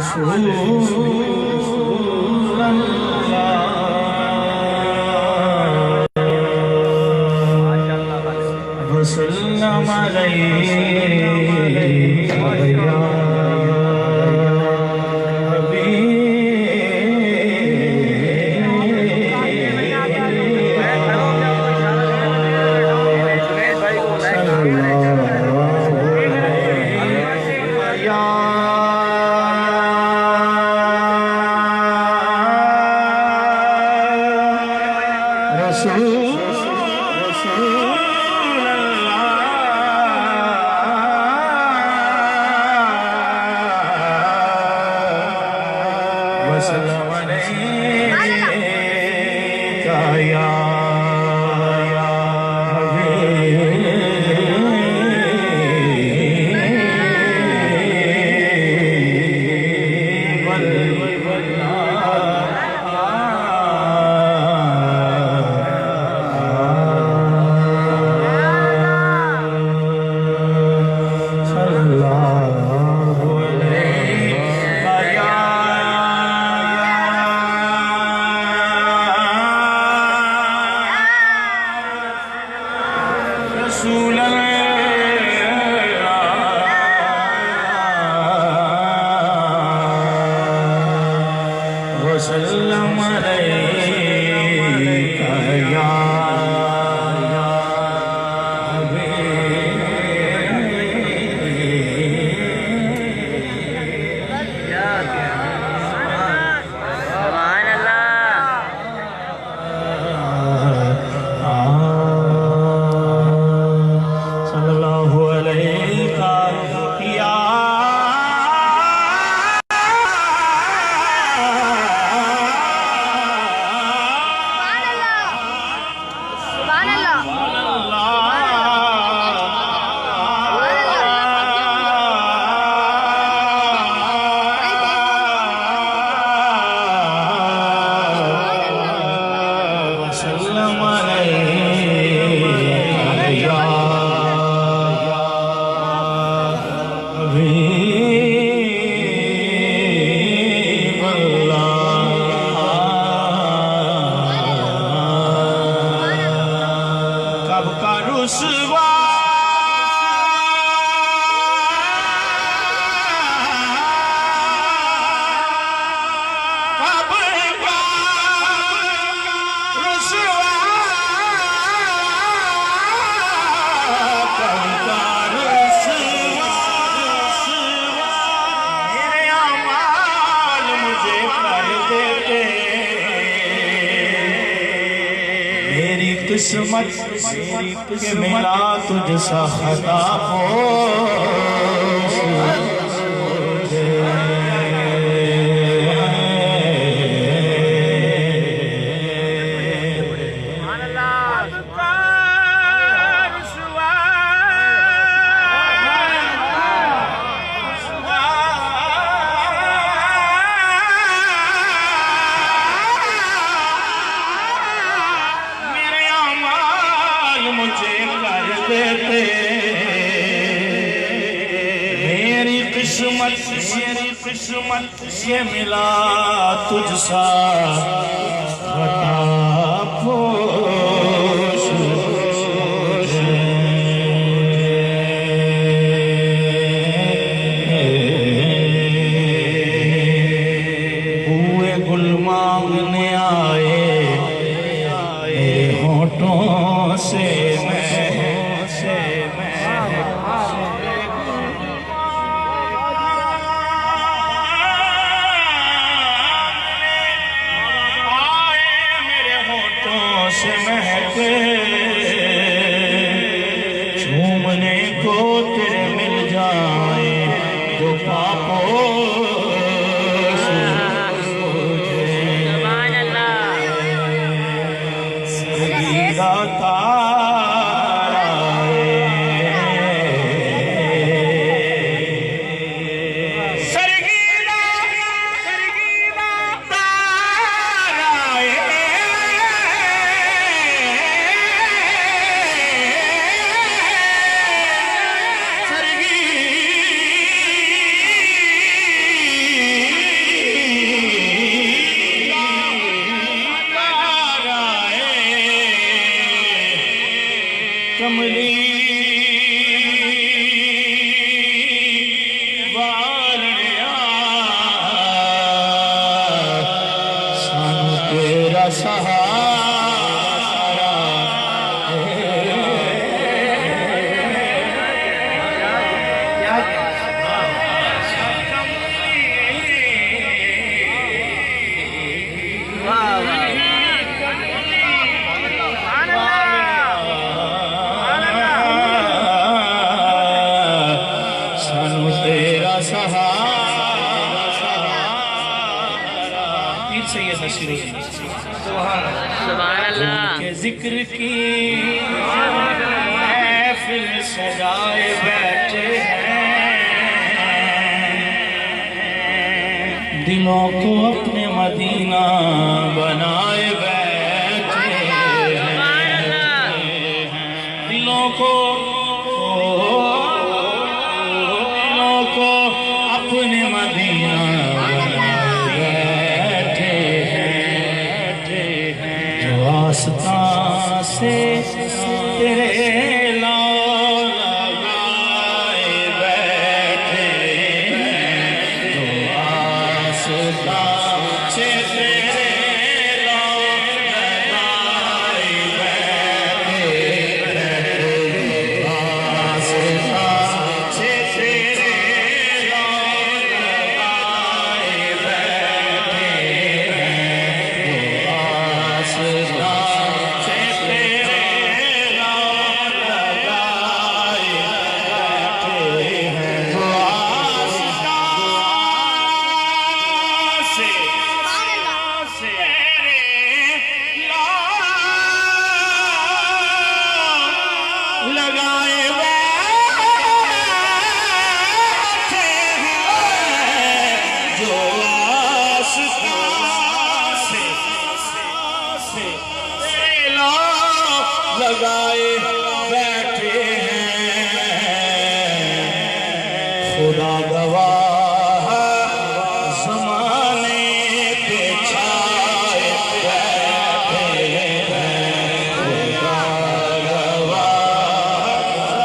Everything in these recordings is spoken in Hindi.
रसूल अल्लाह वसल्लम किस्मत के मिला तुझसा खता किस्मत ये मिला तुझसा खतापोश हुए गुल मांगने आए मेरे होठों से चूमने को तेरे मिल जाए जो पापोश सरगीरा तारा सरगीरा तारा कमली वालया सानू तेरा सहारा सुभान जिक्र की महफिल सजाए बैठे हैं दिलों को अपने मदीना बनाए बैठे हैं दिलों को अपने मदीना आस्था से तेरे लाओ लगाए बैठे तो आस्था से तेरे लाओ लगाए बैठे आस्था से तेरे लाओ लगाए बैठे आस्था लगाए बैठे हैं खुदा गवाह ज़माने पे छाए बैठे हैं खुदा गवाह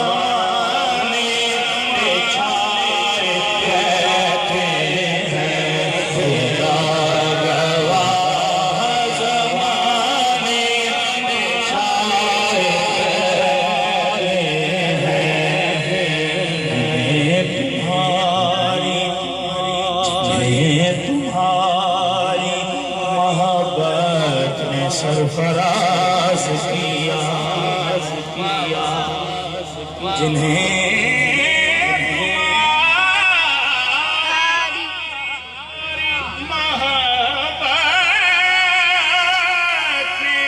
ज़माने पे छाए बैठे हैं खुदा गवाह ज़माने पे छाए तुम्हारी मोहब्बत ने सरफराज किया जिन्हें मोहब्बत ने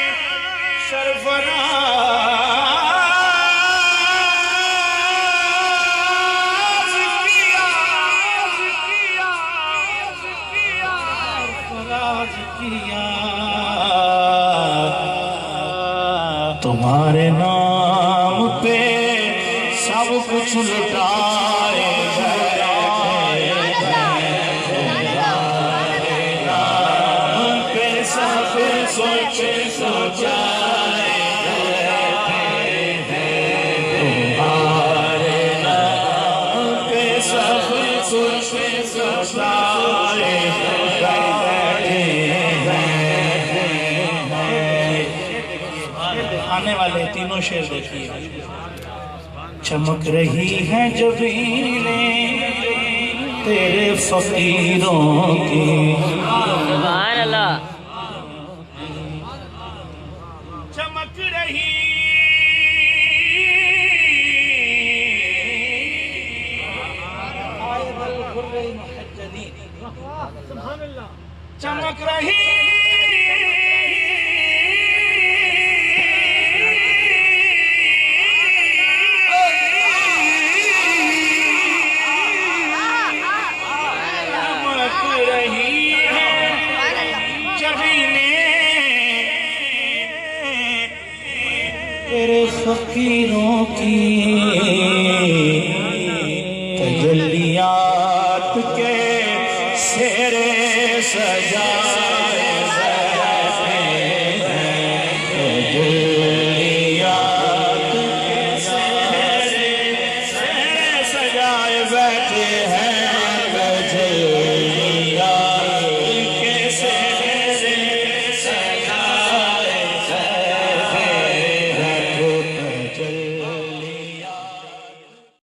सरफराज किया तुम्हारे नाम पे सब कुछ लुटाए नाम पे सब कुछ सोचाए तुम्हारे नाम पे सब कुछ सोचाए आने वाले तीनों शेर देखिए चमक रही है जबीनें तेरे फकीरों की सुभान अल्लाह चमक रही चमक रही तेरे फकीरों की तजल्लियात के सेरे सजा